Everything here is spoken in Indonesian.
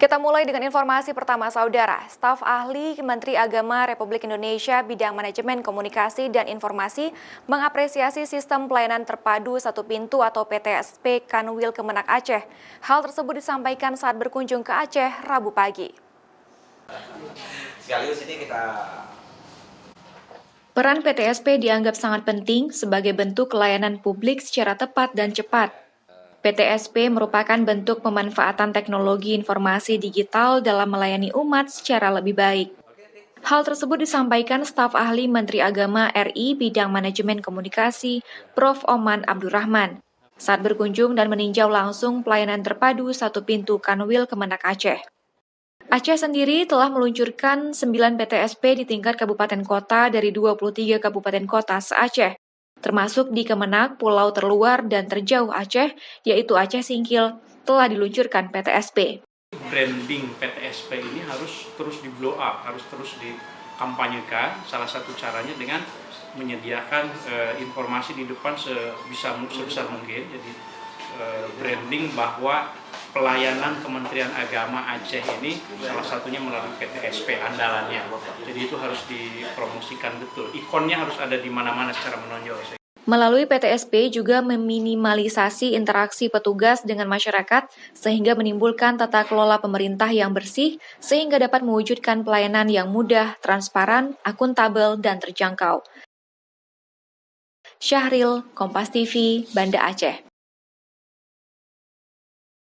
Kita mulai dengan informasi pertama, Saudara. Staf ahli Menteri Agama Republik Indonesia bidang manajemen komunikasi dan informasi mengapresiasi sistem pelayanan terpadu satu pintu atau PTSP Kanwil Kemenak Aceh. Hal tersebut disampaikan saat berkunjung ke Aceh Rabu pagi. Peran PTSP dianggap sangat penting sebagai bentuk layanan publik secara tepat dan cepat. PTSP merupakan bentuk pemanfaatan teknologi informasi digital dalam melayani umat secara lebih baik. Hal tersebut disampaikan staf ahli Menteri Agama RI bidang manajemen komunikasi, Prof. Oman Abdurrahman, saat berkunjung dan meninjau langsung pelayanan terpadu satu pintu Kanwil Kemenak Aceh. Aceh sendiri telah meluncurkan 9 PTSP di tingkat kabupaten kota dari 23 kabupaten kota se-Aceh, termasuk di Kemenak, pulau terluar dan terjauh Aceh, yaitu Aceh Singkil, telah diluncurkan PTSP. Branding PTSP ini harus terus di blow up, harus terus dikampanyekan. Salah satu caranya dengan menyediakan informasi di depan sebesar mungkin. Jadi branding bahwa pelayanan Kementerian Agama Aceh ini salah satunya melalui PTSP andalannya. Jadi itu harus dipromosikan betul. Ikonnya harus ada di mana-mana secara menonjol. Melalui PTSP juga meminimalisasi interaksi petugas dengan masyarakat sehingga menimbulkan tata kelola pemerintah yang bersih sehingga dapat mewujudkan pelayanan yang mudah, transparan, akuntabel, dan terjangkau. Syahril, Kompas TV, Banda Aceh.